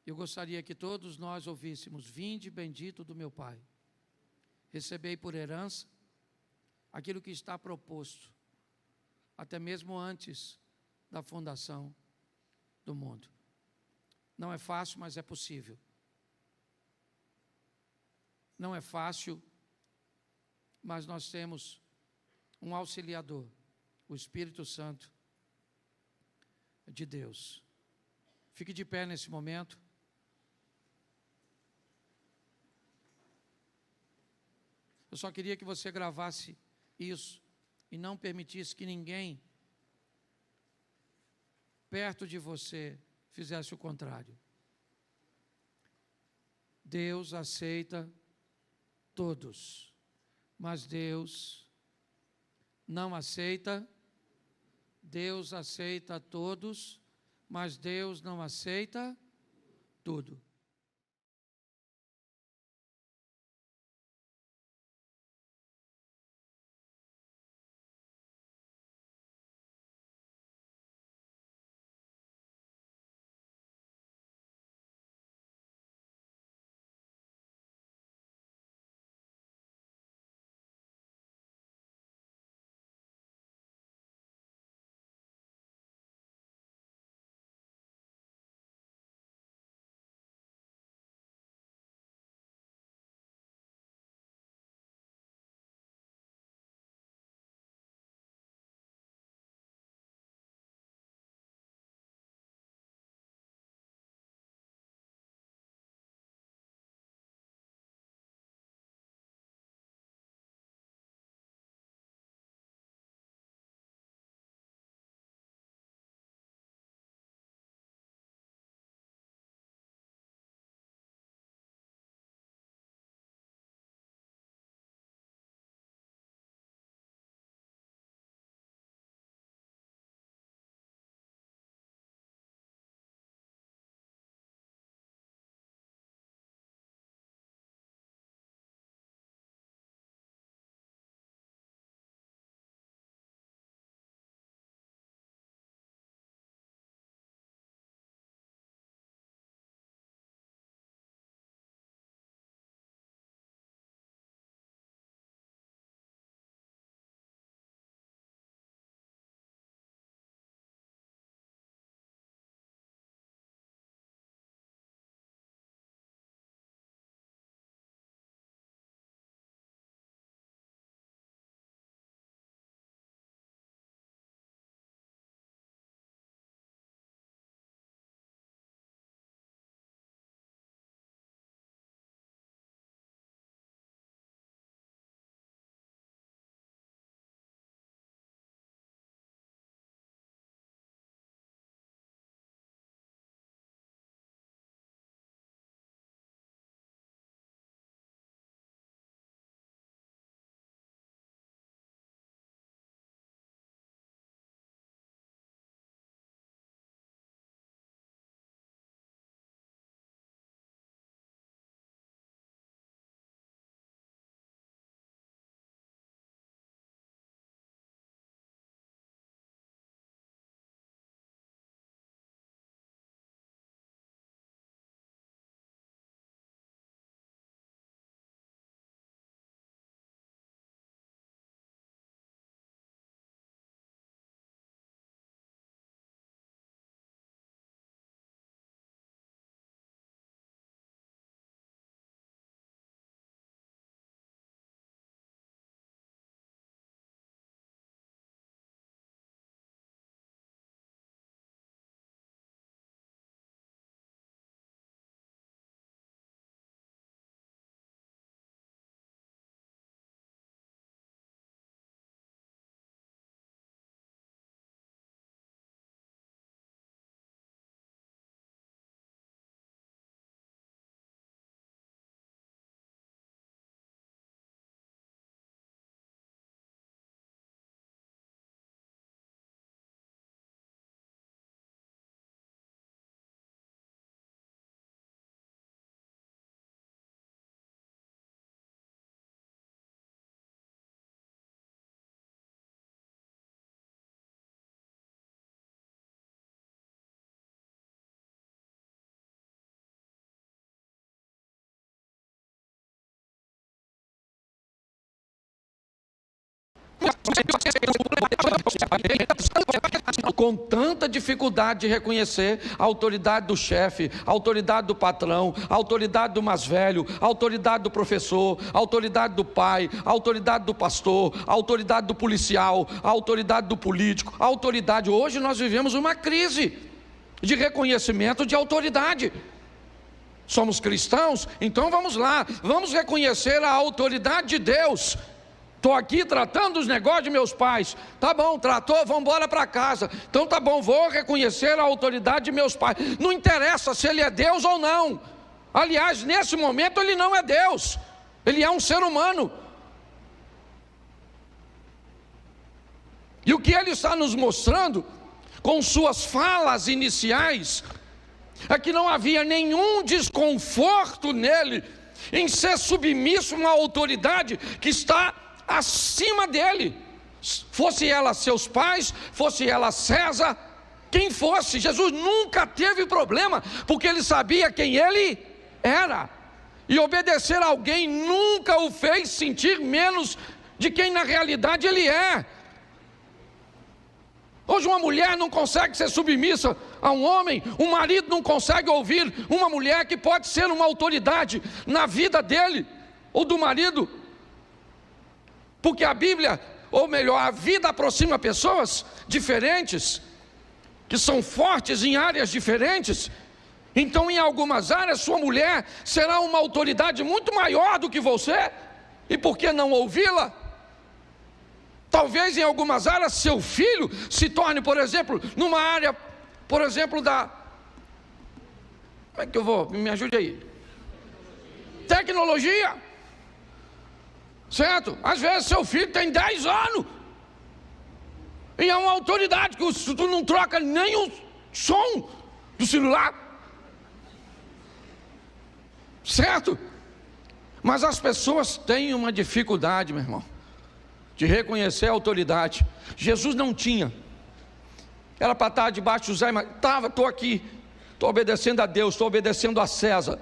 Eu gostaria que todos nós ouvíssemos: vinde bendito do meu Pai, recebei por herança aquilo que está proposto, até mesmo antes da fundação do mundo. Não é fácil, mas é possível. Não é fácil, mas nós temos um auxiliador, o Espírito Santo de Deus. Fique de pé nesse momento. Eu só queria que você gravasse isso e não permitisse que ninguém perto de você fizesse o contrário. Deus aceita todos, mas Deus não aceita. Deus aceita todos, mas Deus não aceita tudo. com tanta dificuldade de reconhecer a autoridade do chefe, a autoridade do patrão, a autoridade do mais velho, a autoridade do professor, a autoridade do pai, a autoridade do pastor, a autoridade do policial, a autoridade do político, a autoridade. Hoje nós vivemos uma crise de reconhecimento de autoridade. Somos cristãos, então vamos lá, vamos reconhecer a autoridade de Deus. Estou aqui tratando os negócios de meus pais. Tá bom, tratou, vamos embora para casa. Então tá bom, vou reconhecer a autoridade de meus pais. Não interessa se ele é Deus ou não. Aliás, nesse momento ele não é Deus. Ele é um ser humano. E o que ele está nos mostrando com suas falas iniciais é que não havia nenhum desconforto nele em ser submisso a uma autoridade que está acima dele, fosse ela seus pais, fosse ela César, quem fosse. Jesus nunca teve problema, porque ele sabia quem ele era, e obedecer a alguém nunca o fez sentir menos de quem na realidade ele é. Hoje uma mulher não consegue ser submissa a um homem, um marido não consegue ouvir uma mulher que pode ser uma autoridade na vida dele, ou do marido, porque a Bíblia, ou melhor, a vida aproxima pessoas diferentes, que são fortes em áreas diferentes. Então em algumas áreas sua mulher será uma autoridade muito maior do que você, e por que não ouvi-la? Talvez em algumas áreas seu filho se torne, por exemplo, numa área, por exemplo, da... Como é que eu vou? Me ajude aí. Tecnologia. Certo? Às vezes seu filho tem 10 anos. E é uma autoridade que tu não troca nem o som do celular. Certo? Mas as pessoas têm uma dificuldade, meu irmão, de reconhecer a autoridade. Jesus não tinha. Era para estar debaixo de José, mas estou aqui. Estou obedecendo a Deus, estou obedecendo a César.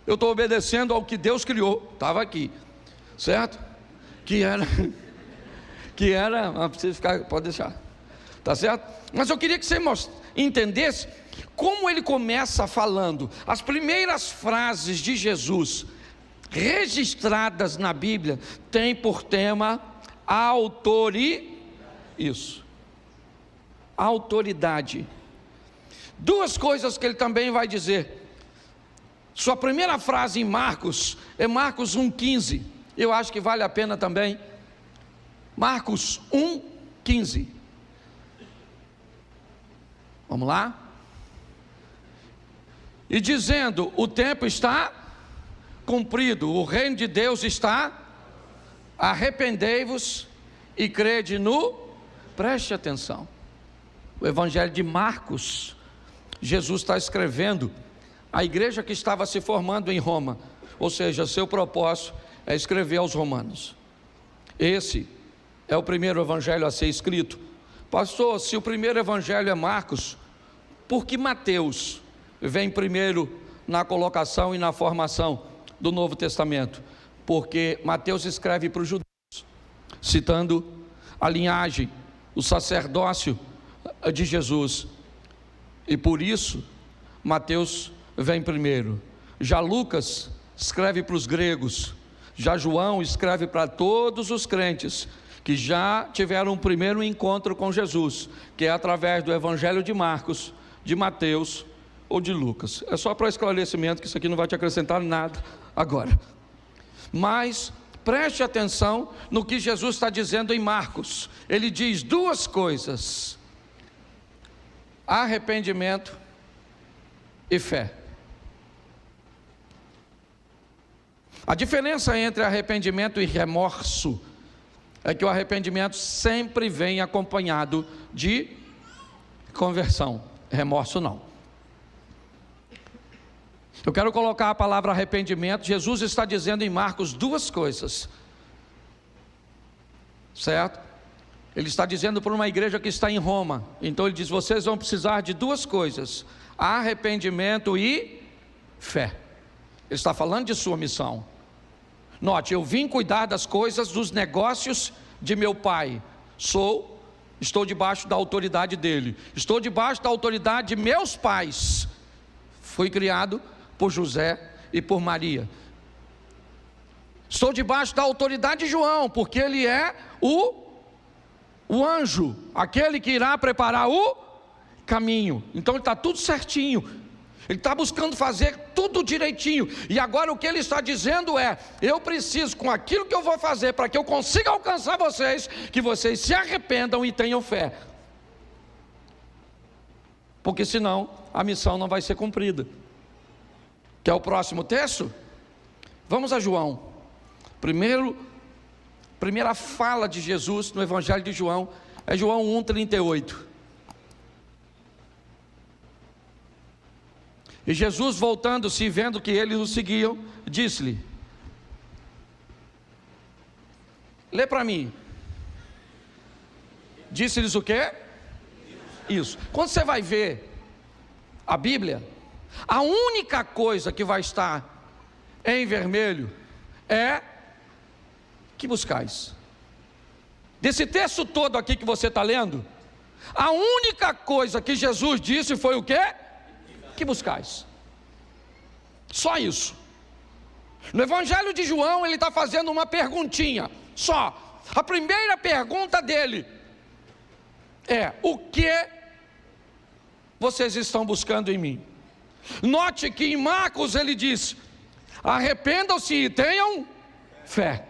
Eu estou obedecendo ao que Deus criou. Estava aqui. Certo? Que era, não precisa ficar, pode deixar. Tá certo? Mas eu queria que você entendesse como ele começa falando. As primeiras frases de Jesus registradas na Bíblia têm por tema autoridade. Duas coisas que ele também vai dizer. Sua primeira frase em Marcos é Marcos 1,15. Eu acho que vale a pena também. Marcos 1,15. Vamos lá? E dizendo: o tempo está cumprido, o reino de Deus está, arrependei-vos e crede no... Preste atenção. O Evangelho de Marcos, Jesus está escrevendo a igreja que estava se formando em Roma, ou seja, seu propósito é escrever aos romanos. Esse é o primeiro evangelho a ser escrito. Pastor, se o primeiro evangelho é Marcos, por que Mateus vem primeiro na colocação e na formação do Novo Testamento? Porque Mateus escreve para os judeus, citando a linhagem, o sacerdócio de Jesus, e por isso Mateus vem primeiro. Já Lucas escreve para os gregos. Já João escreve para todos os crentes que já tiveram um primeiro encontro com Jesus, que é através do Evangelho de Marcos, de Mateus ou de Lucas. É só para esclarecimento, que isso aqui não vai te acrescentar nada agora. Mas preste atenção no que Jesus está dizendo em Marcos. Ele diz duas coisas: arrependimento e fé. A diferença entre arrependimento e remorso é que o arrependimento sempre vem acompanhado de conversão, remorso não. Eu quero colocar a palavra arrependimento. Jesus está dizendo em Marcos duas coisas, certo? Ele está dizendo para uma igreja que está em Roma. Então ele diz: vocês vão precisar de duas coisas: arrependimento e fé. Ele está falando de sua missão. Note, eu vim cuidar das coisas, dos negócios de meu pai. Estou debaixo da autoridade dele. Estou debaixo da autoridade de meus pais. Fui criado por José e por Maria. Estou debaixo da autoridade de João, porque ele é o anjo, aquele que irá preparar o caminho. Então ele está tudo certinho. Ele está buscando fazer tudo direitinho. E agora o que ele está dizendo é: eu preciso, com aquilo que eu vou fazer, para que eu consiga alcançar vocês, que vocês se arrependam e tenham fé. Porque senão a missão não vai ser cumprida. Quer o próximo texto? Vamos a João. Primeira fala de Jesus no Evangelho de João é João 1,38. E Jesus, voltando-se e vendo que eles o seguiam, disse-lhe: lê para mim. Disse-lhes o quê? Isso. Quando você vai ver a Bíblia, a única coisa que vai estar em vermelho é que buscais. Desse texto todo aqui que você está lendo, a única coisa que Jesus disse foi o quê? Que buscais. Só isso. No Evangelho de João ele está fazendo uma perguntinha só. A primeira pergunta dele é: o que vocês estão buscando em mim? Note que em Marcos ele diz: arrependam-se e tenham fé.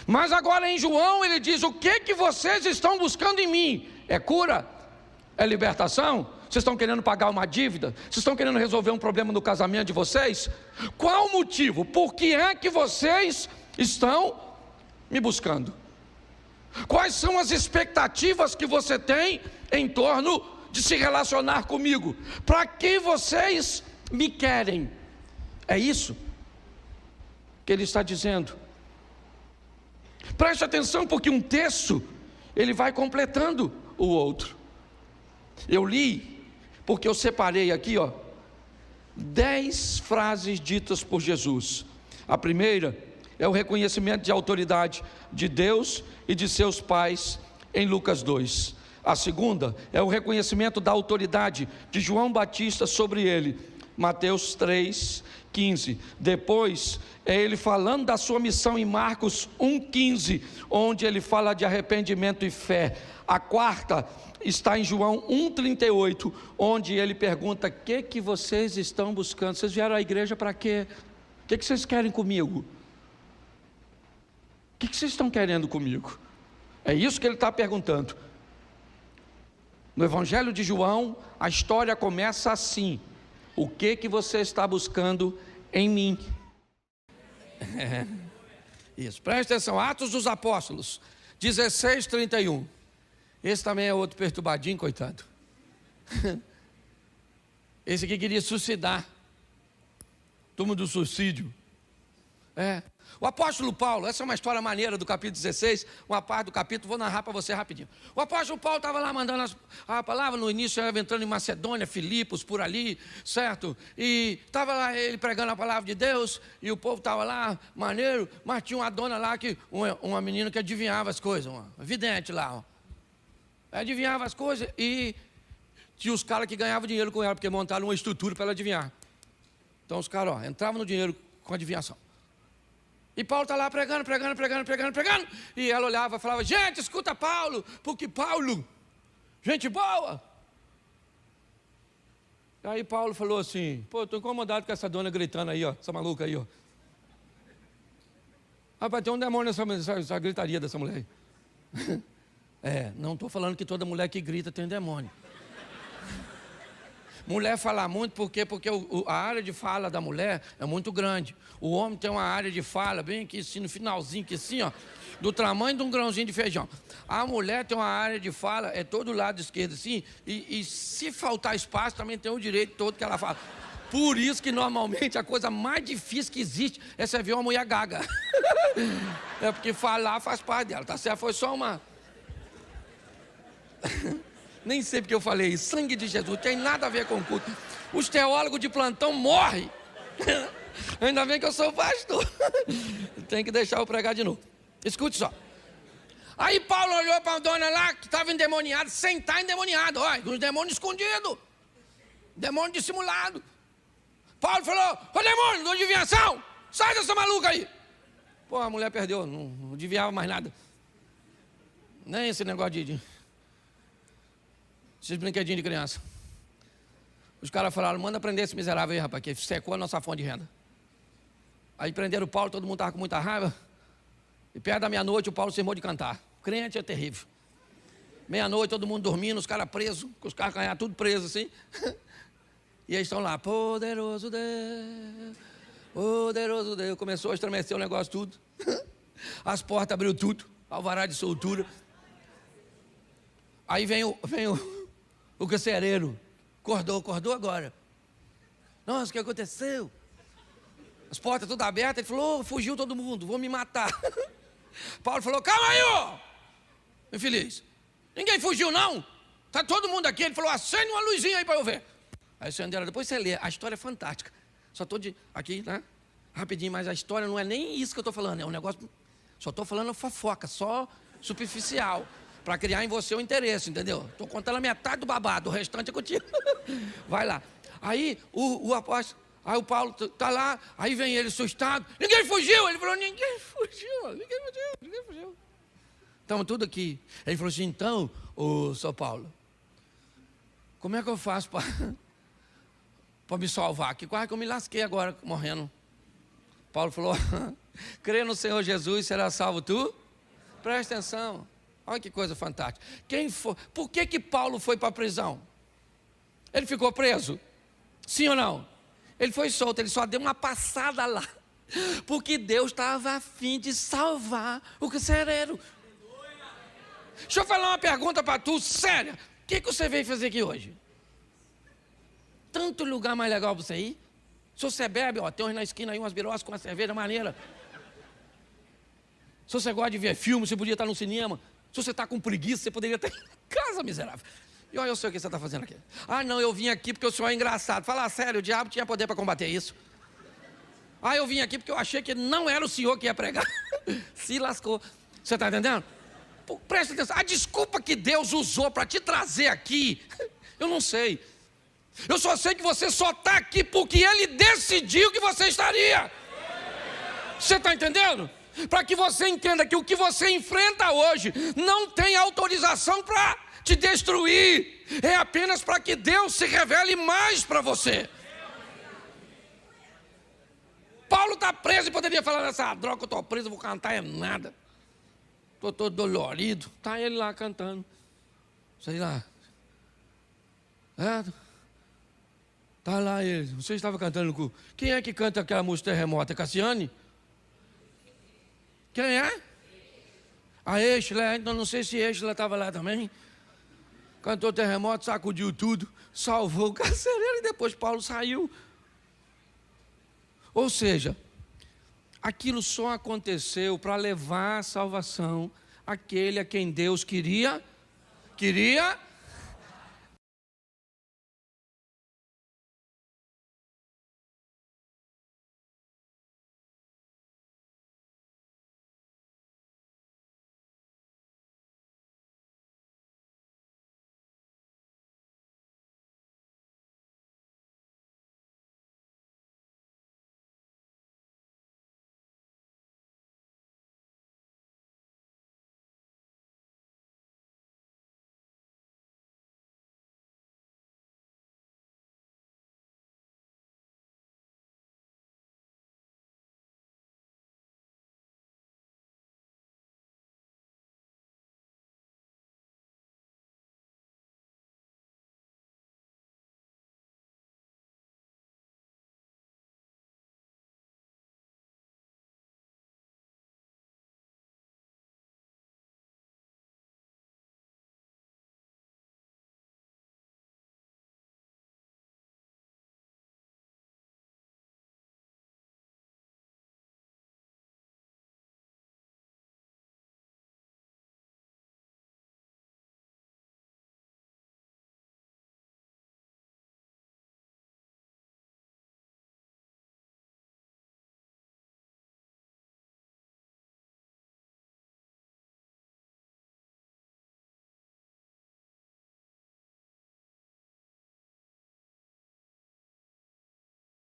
Mas agora em João ele diz: o que vocês estão buscando em mim? É cura? É libertação? Vocês estão querendo pagar uma dívida? Vocês estão querendo resolver um problema no casamento de vocês? Qual o motivo? Por que é que vocês estão me buscando? Quais são as expectativas que você tem em torno de se relacionar comigo? Para que vocês me querem? É isso que ele está dizendo. Preste atenção, porque um texto ele vai completando o outro. Eu li, porque eu separei aqui 10 frases ditas por Jesus. A primeira é o reconhecimento de autoridade de Deus e de seus pais em Lucas 2. A segunda é o reconhecimento da autoridade de João Batista sobre ele, Mateus 3:15. Depois é ele falando da sua missão em Marcos 1:15, onde ele fala de arrependimento e fé. A quarta está em João 1:38, onde ele pergunta: o que vocês estão buscando? Vocês vieram à igreja para quê? O que vocês querem comigo? O que vocês estão querendo comigo? É isso que ele está perguntando. No Evangelho de João, a história começa assim: o que você está buscando em mim? Isso, presta atenção. Atos dos Apóstolos 16:31. Esse também é outro perturbadinho, coitado. Esse aqui queria suicidar. Turma do suicídio. O apóstolo Paulo, essa é uma história maneira do capítulo 16, uma parte do capítulo, vou narrar para você rapidinho. O apóstolo Paulo estava lá mandando a palavra, no início estava entrando em Macedônia, Filipos, por ali, certo? E estava lá ele pregando a palavra de Deus, e o povo estava lá, maneiro, mas tinha uma dona lá, uma menina que adivinhava as coisas, uma vidente lá, adivinhava as coisas, e tinha os caras que ganhavam dinheiro com ela, porque montaram uma estrutura para ela adivinhar. Então os caras entravam no dinheiro com adivinhação. E Paulo está lá pregando, e ela olhava e falava: gente, escuta Paulo, porque Paulo, gente boa. Aí Paulo falou assim: pô, estou incomodado com essa dona gritando aí, essa maluca aí, Rapaz, tem um demônio nessa gritaria dessa mulher aí. Não estou falando que toda mulher que grita tem um demônio. Mulher fala muito porque a área de fala da mulher é muito grande. O homem tem uma área de fala bem aqui assim, no finalzinho, que assim, do tamanho de um grãozinho de feijão. A mulher tem uma área de fala, é todo lado esquerdo assim, e se faltar espaço também tem o direito todo que ela fala. Por isso que normalmente a coisa mais difícil que existe é você ver uma mulher gaga. É porque falar faz parte dela, tá certo? Foi só uma... Nem sei porque eu falei isso. Sangue de Jesus, tem nada a ver com o culto. Os teólogos de plantão morrem. Ainda bem que eu sou pastor. Tem que deixar eu pregar de novo. Escute só. Aí Paulo olhou para a dona lá, que estava endemoniada, sem estar endemoniada. Olha, uns demônios escondidos. Demônio dissimulado. Paulo falou: ô demônio, de adivinhação, sai dessa maluca aí. Pô, a mulher perdeu, não adivinhava mais nada. Nem esse negócio esses brinquedinhos de criança. Os caras falaram: manda prender esse miserável aí, rapaz, que secou a nossa fonte de renda. Aí prenderam o Paulo, todo mundo estava com muita raiva. E perto da meia-noite o Paulo se irmou de cantar. Crente é terrível. Meia-noite, todo mundo dormindo, os caras presos, com os carros canhados, tudo preso assim. E eles estão lá: poderoso Deus, poderoso Deus. Começou a estremecer o negócio tudo. As portas abriu tudo, alvará de soltura. Aí vem o carcereiro. Acordou agora. Nossa, o que aconteceu? As portas tudo abertas. Ele falou: fugiu todo mundo, vou me matar. Paulo falou: calma aí, ó infeliz, ninguém fugiu não, está todo mundo aqui. Ele falou: acende uma luzinha aí para eu ver. Aí acenderam, depois você lê, a história é fantástica. Só estou aqui, né, rapidinho, mas a história não é nem isso que eu estou falando, é um negócio, só estou falando fofoca, só superficial, para criar em você o interesse, entendeu? Estou contando a metade do babado, o restante é contigo. Vai lá. Aí o apóstolo, aí o Paulo está lá, aí vem ele assustado: ninguém fugiu. Ele falou: ninguém fugiu. Estamos tudo aqui. Ele falou assim: então, ô São Paulo, como é que eu faço para me salvar? Que quase que eu me lasquei agora, morrendo. Paulo falou: crê no Senhor Jesus, será salvo tu? Presta atenção. Olha que coisa fantástica. Por que Paulo foi para a prisão? Ele ficou preso? Sim ou não? Ele foi solto, ele só deu uma passada lá, porque Deus estava a fim de salvar o carcereiro. Deixa eu falar uma pergunta para tu, séria. O que você veio fazer aqui hoje? Tanto lugar mais legal para você ir. Se você bebe, ó, tem uns na esquina aí, umas birosas com uma cerveja maneira. Se você gosta de ver filme, você podia estar no cinema. Se você está com preguiça, você poderia estar em casa, miserável. E olha, eu sei o que você está fazendo aqui. Ah, não, eu vim aqui porque o senhor é engraçado. Fala sério, o diabo tinha poder para combater isso. Ah, eu vim aqui porque eu achei que não era o senhor que ia pregar. Se lascou. Você está entendendo? Pô, presta atenção. A desculpa que Deus usou para te trazer aqui, eu não sei. Eu só sei que você só está aqui porque Ele decidiu que você estaria. Você está entendendo? Para que você entenda que o que você enfrenta hoje não tem autorização para te destruir, é apenas para que Deus se revele mais para você. Paulo está preso e poderia falar: nessa droga que eu estou preso, eu vou cantar é nada, estou todo dolorido. Está ele lá cantando, sei lá, está lá ele. Você estava cantando com... Quem é que canta aquela música Terremoto? É Cassiane? Quem é? A Exla. Então não sei se Exla estava lá também. Cantou Terremoto, sacudiu tudo, salvou o carcereiro e depois Paulo saiu. Ou seja, aquilo só aconteceu para levar a salvação àquele a quem Deus queria